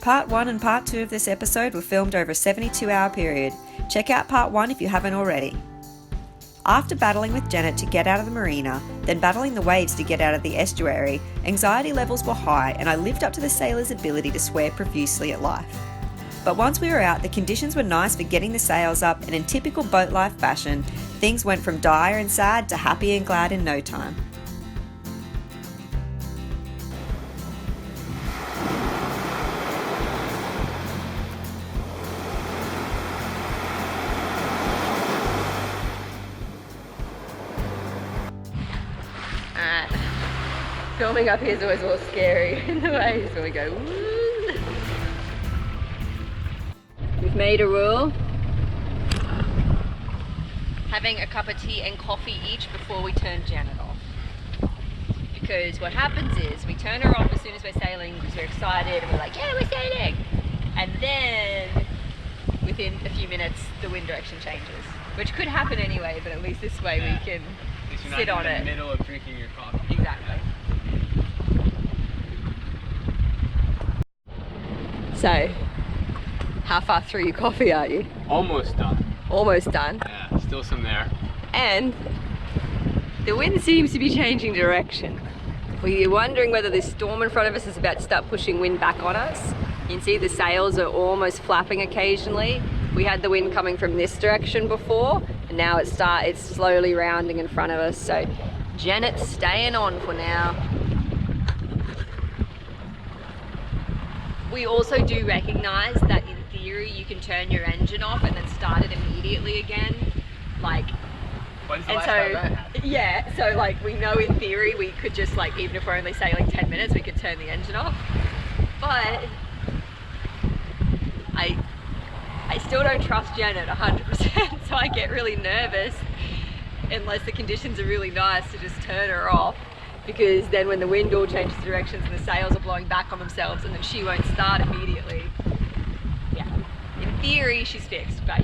Part 1 and Part 2 of this episode were filmed over a 72-hour period. Check out Part 1 if you haven't already. After battling with Janet to get out of the marina, then battling the waves to get out of the estuary, anxiety levels were high and I lived up to the sailors' ability to swear profusely at life. But once we were out, the conditions were nice for getting the sails up, and in typical boat life fashion, things went from dire and sad to happy and glad in no time. Alright, filming up here is always more scary in the waves when we go woo. We've made a rule, having a cup of tea and coffee each before we turn Janet off. Because what happens is we turn her off as soon as we're sailing because we're excited and we're like, yeah, we're sailing! And then within a few minutes the wind direction changes, which could happen anyway, but at least this way we can sit on it. In the middle of drinking your coffee. Exactly. So, how far through your coffee are you? Almost done. Almost done. Yeah, still some there. And the wind seems to be changing direction. We're wondering whether this storm in front of us is about to start pushing wind back on us. You can see the sails are almost flapping occasionally. We had the wind coming from this direction before, and now it's slowly rounding in front of us. So Janet's staying on for now. We also do recognize that in theory you can turn your engine off and then start it immediately again. Yeah, so like we know in theory we could just even if we're only sailing 10 minutes, we could turn the engine off. But I still don't trust Janet 100%, so I get really nervous unless the conditions are really nice to just turn her off, because then when the wind all changes directions and the sails are blowing back on themselves and then she won't start immediately. Yeah, in theory she's fixed, but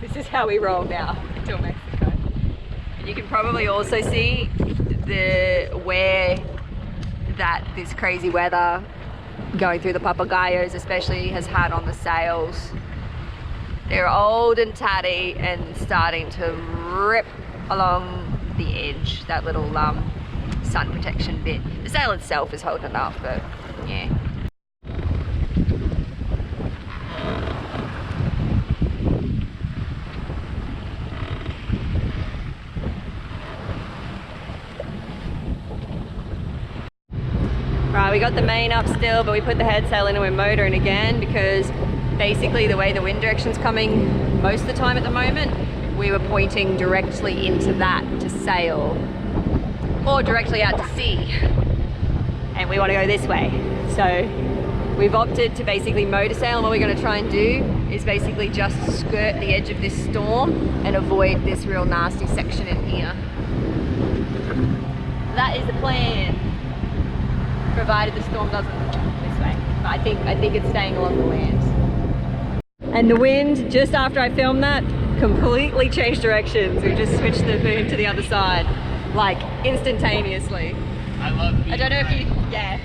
this is how we roll now until Mexico. And you can probably also see where that this crazy weather going through the papagayos especially has had on the sails. They're old and tatty and starting to rip along the edge, that little sun protection bit. The sail itself is holding up, but yeah. Right, we got the main up still, but we put the head sail in and we're motoring again because basically the way the wind direction's coming most of the time at the moment, we were pointing directly into that to sail or directly out to sea, and we want to go this way. So we've opted to basically motor sail, and what we're going to try and do is basically just skirt the edge of this storm and avoid this real nasty section in here. That is the plan, provided the storm doesn't this way. But I think it's staying along the land. And the wind, just after I filmed that, completely changed directions. We just switched the boom to the other side, instantaneously. I don't know if you, yeah.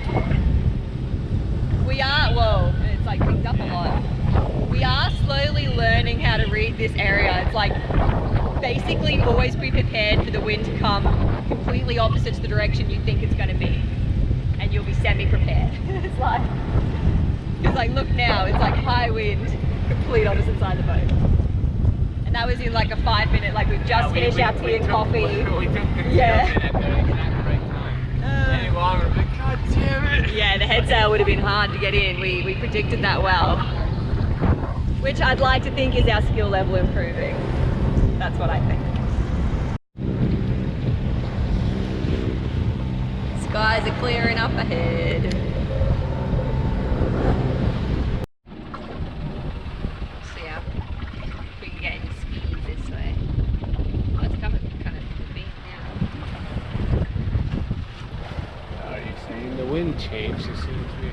We are, whoa, it's picked up a lot. We are slowly learning how to read this area. It's basically always be prepared for the wind to come completely opposite to the direction you think it's going to be, and you'll be semi-prepared. It's like look now, it's high wind, complete opposite side of the boat. And that was in a 5 minute, we've just finished our tea and coffee. We took the yeah. at the exact right time. Any longer, god damn it. Yeah, the head sail would have been hard to get in. We predicted that well. Which I'd like to think is our skill level improving. That's what I think. Skies are clearing up ahead. See how we can get any speed this way. Oh, it's coming kind of big now. Are you saying the wind changed as soon as we...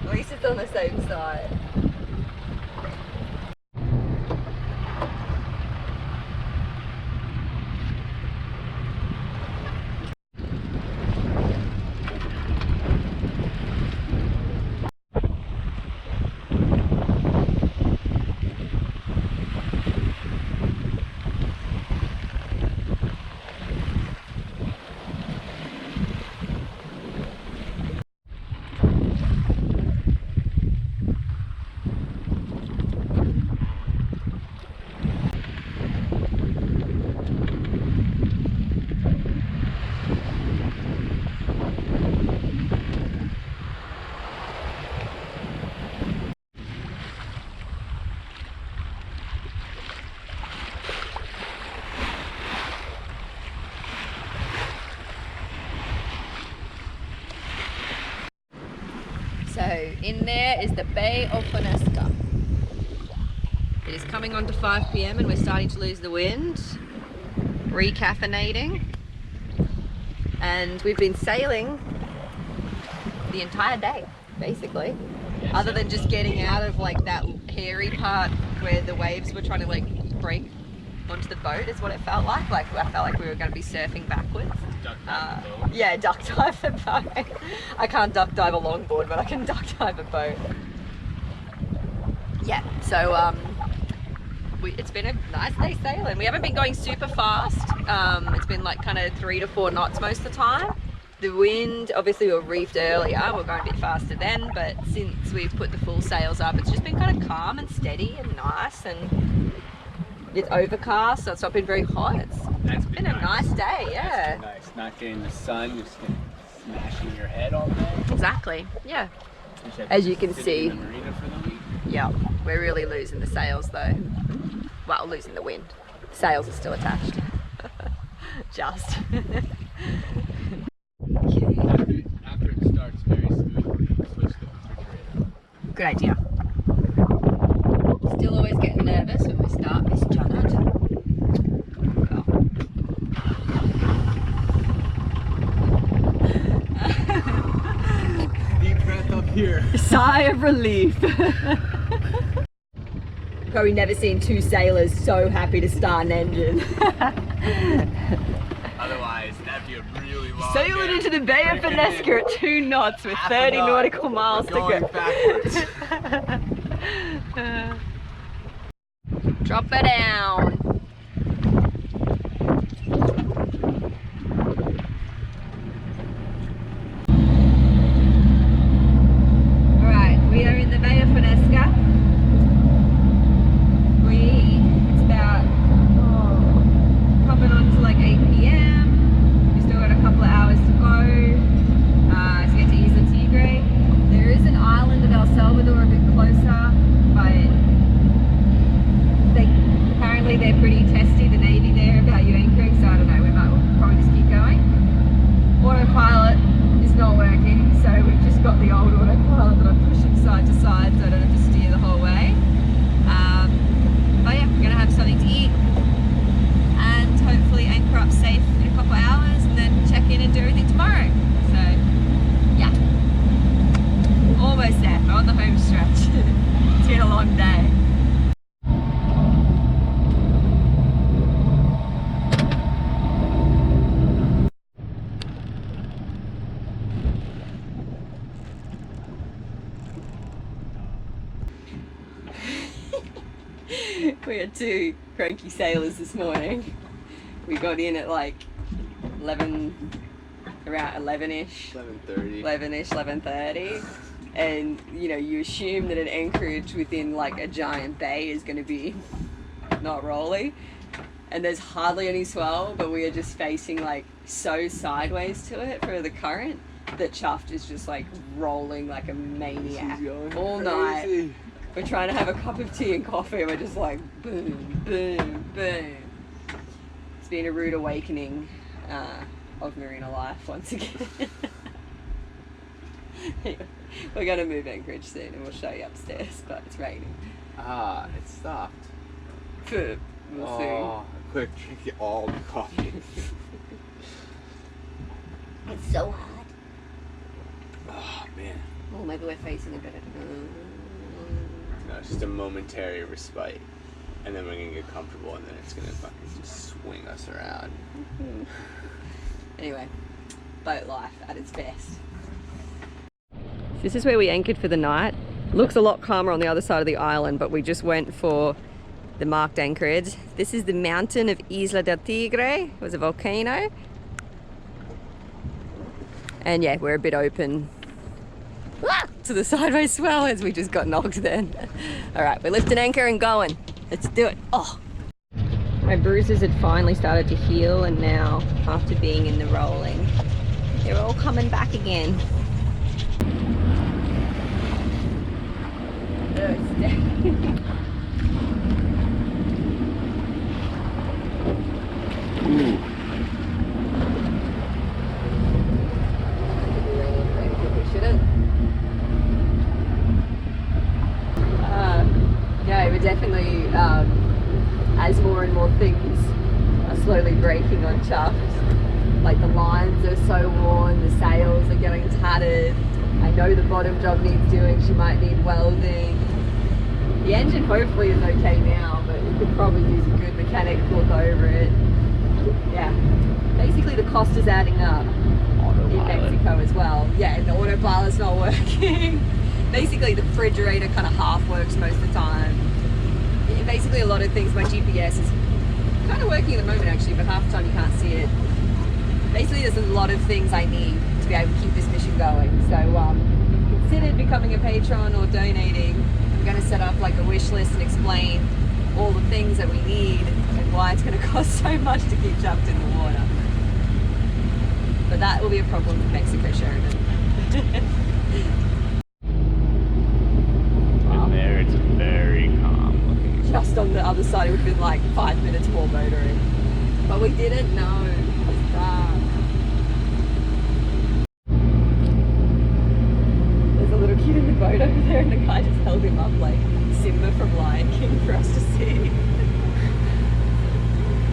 At least it's on the same side. In there is the Bay of Funesca. It is coming on to 5 p.m. and we're starting to lose the wind. Recaffeinating. And we've been sailing the entire day, basically. Other than just getting out of like that hairy part where the waves were trying to like break onto the boat is what it felt like. Like I felt like we were going to be surfing backwards. Yeah, duck dive the boat. I can't duck dive a longboard, but I can duck dive a boat. Yeah, so it's been a nice day sailing. We haven't been going super fast. It's been like kind of 3 to 4 knots most of the time. The wind, obviously we were reefed earlier, we're going a bit faster then, but since we've put the full sails up, it's just been kind of calm and steady and nice, and it's overcast, so it's not been very hot. It's been a nice day, yeah. That's nice, not getting the sun, just smashing your head all day. Exactly, yeah. As you can see, in the marina for the week. Yeah, we're really losing the sails though. Well, losing the wind. Sails are still attached. Just. After it starts very smoothly, switch the refrigerator. Good idea. Still always getting nervous when we start, Miss Janet. Deep breath up here. Sigh of relief. Probably never seen 2 sailors so happy to start an engine. Otherwise, that'd be a really long Sailing day. into the Bay of Funesca at 2 knots with 30 nautical miles to Going go. backwards. Drop it down. Alright, we are in the Bay of Funesca. It's about coming on to like 8 p.m. We've still got a couple of hours to go to get to Isla Tigre. There is an island of El Salvador a bit closer, but apparently they're pretty testy, the Navy there, about your anchoring, so I don't know, we might probably just keep going. Autopilot is not working, so we've just got the old autopilot that I'm pushing side to side so I don't have to steer the whole way. But yeah, we're going to have something to eat and hopefully anchor up safe in a couple of hours and then check in and do everything tomorrow. So yeah, almost there, we're on the home stretch. It's been a long day. We had 2 cranky sailors this morning. We got in at like 11, around 11ish. 11ish, 11:30. And you know, you assume that an anchorage within like a giant bay is going to be not rolly. And there's hardly any swell, but we are just facing like so sideways to it for the current that Chuffed is just like rolling like a maniac all night. We're trying to have a cup of tea and coffee and we're just like boom, boom, boom. It's been a rude awakening of marina life once again. Anyway, we're going to move anchorage soon and we'll show you upstairs, but it's raining. Ah, it stopped. We'll see. Quick, drink all the coffee. It's so hot. Oh, man. Oh, maybe we're facing a bit of... No, it's just a momentary respite. And then we're going to get comfortable and then it's going to fucking just swing us around. Anyway, boat life at its best. This is where we anchored for the night. Looks a lot calmer on the other side of the island, but we just went for the marked anchorage. This is the mountain of Isla del Tigre. It was a volcano. And yeah, we're a bit open to the sideways swell as we just got knocked then. All right, we're lifting anchor and going. Let's do it. Oh. My bruises had finally started to heal, and now, after being in the rolling, they're all coming back again. and chuffed. Like the lines are so worn, the sails are getting tattered. I know the bottom job needs doing, she might need welding. The engine hopefully is okay now, but it could probably use a good mechanic look over it. Yeah, basically the cost is adding up in Mexico as well. Yeah, and the autopilot's not working. Basically the refrigerator kind of half works most of the time. Yeah, basically a lot of things, my GPS is kind of working at the moment actually, but half the time you can't see it. Basically there's a lot of things I need to be able to keep this mission going. So considered becoming a patron or donating. I'm going to set up like a wish list and explain all the things that we need and why it's going to cost so much to keep Chuffed in the water. But that will be a problem for Mexico, Sheridan. And there it's very calm looking. Just on the other side it would have been like 5 minutes more motoring. But we didn't know. It's dark. There's a little kid in the boat over there and the guy just held him up like Simba from Lion King for us to see. I'm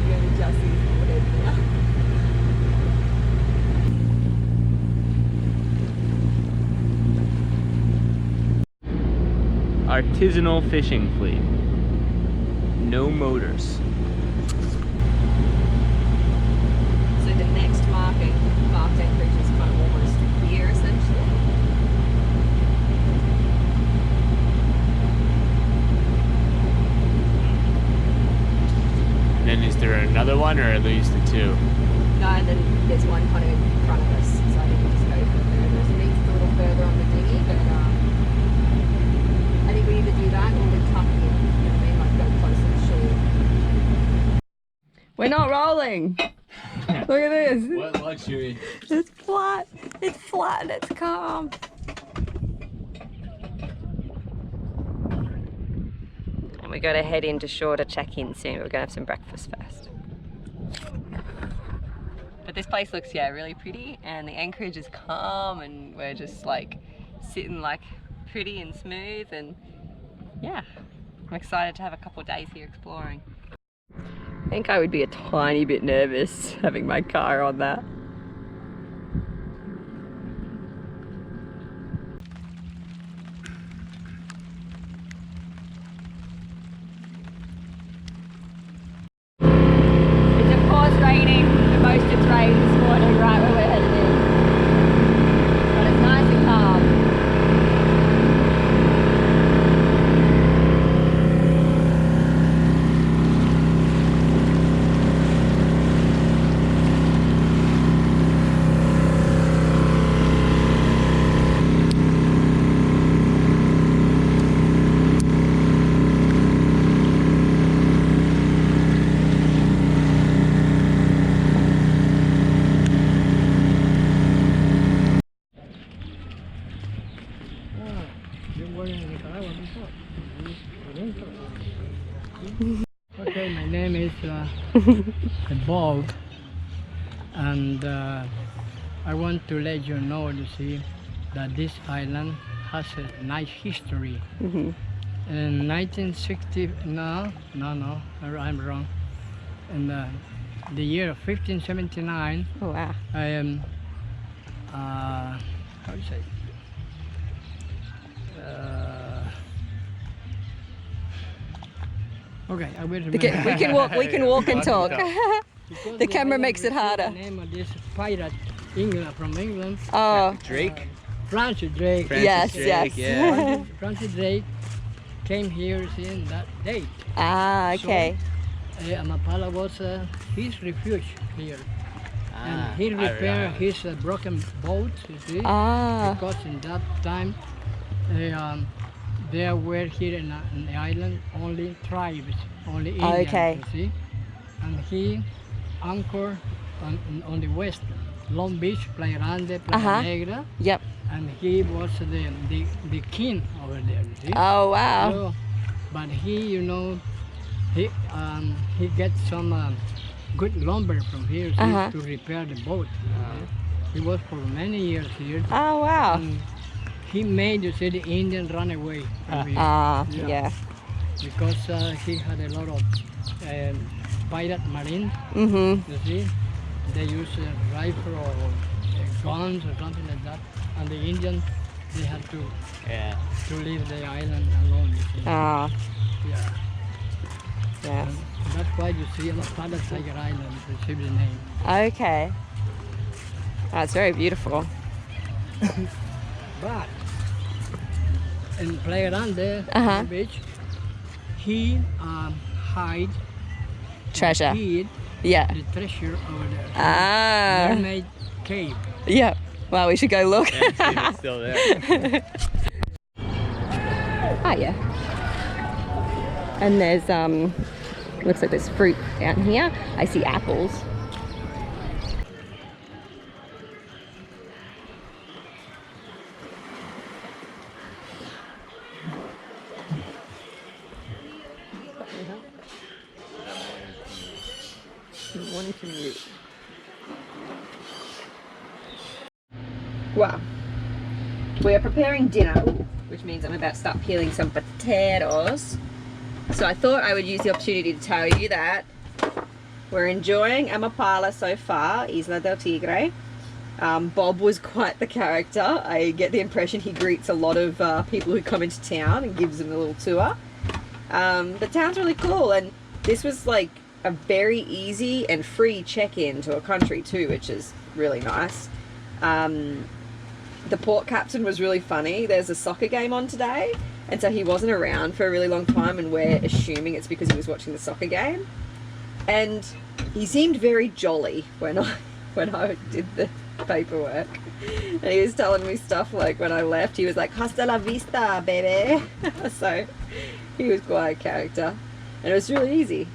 going to adjust his forehead now. Artisanal fishing fleet. No motors. So the next marked anchorage is kind of almost here essentially. And then is there another one, or are these the two? No, and then there's one kind of in front of us, so I think we'll just go further. There's a little further on the dinghy, but I think we either do that or we tuck in. You know what I mean? Like go closer to shore. We're not rolling. Look at this. What luxury? It's flat. It's flat and it's calm. And we got to head into shore to check in soon. We're going to have some breakfast first. But this place looks, yeah, really pretty, and the anchorage is calm, and we're just like sitting like pretty and smooth, and yeah, I'm excited to have a couple of days here exploring. I think I would be a tiny bit nervous having my car on that. It's of course raining, the most it's rained this morning right where we're headed in. But it's nice and calm. Okay, my name is Bob, and I want to let you know, you see, that this island has a nice history. Mm-hmm. In 1960, no, I'm wrong. In the year of 1579, Oh wow. I am, how do you say? Okay, I will remember. We can walk and talk. Because The they camera haven't makes it received harder. The name of this pirate, from England, Oh, Drake? Francis Drake. yes, Drake, yes. yeah. Francis Drake came here in that date. Ah, okay. Amapala was his refuge here. And he I repaired remember. his broken boat, you see, Ah, because in that time there were here in the island only tribes, only Indians, Okay. you see. And he anchored on the west, Long Beach, Playa Grande, Playa Negra, yep. and he was the king over there, you see. Oh wow. So, but he, you know, he gets some good lumber from here see, to repair the boat. He was for many years here. Oh wow. And he made, you see, the Indian run away from here. Ah, yeah. Because he had a lot of pirate marines, Mm-hmm. you see. they use a rifle or guns or something like that, and the Indians they had to leave the island alone. You see. Ah, Yeah. yeah. And that's why you see a lot of Tiger Island received the name. Okay. That's very beautiful. But in playground there Uh-huh. on the beach, he hide Treasure. hid Yeah. the treasure over there. Ah. Mermaid cave. Yeah. Well, we should go look. It's still there. Ah, yeah. And there's looks like there's fruit down here. I see apples. Well, we are preparing dinner, which means I'm about to start peeling some potatoes. So I thought I would use the opportunity to tell you that we're enjoying Amapala so far, Isla del Tigre. Bob was quite the character. I get the impression he greets a lot of people who come into town and gives them a little tour. The town's really cool, and this was like a very easy and free check-in to a country too, which is really nice. The port captain was really funny. There's a soccer game on today, and so he wasn't around for a really long time, and we're assuming it's because he was watching the soccer game. And he seemed very jolly when I did the paperwork, and he was telling me stuff like when I left he was like hasta la vista baby. So he was quite a character, and it was really easy.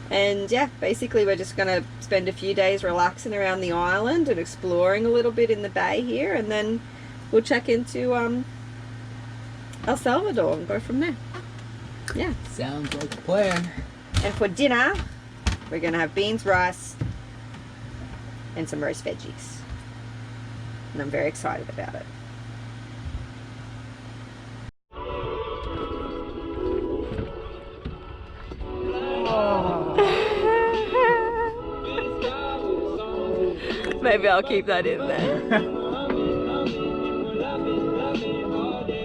And yeah, basically we're just gonna spend a few days relaxing around the island and exploring a little bit in the bay here, and then we'll check into El Salvador and go from there. Yeah. Sounds like a plan. And for dinner, we're gonna have beans, rice, and some roast veggies. And I'm very excited about it. Maybe I'll keep that in there.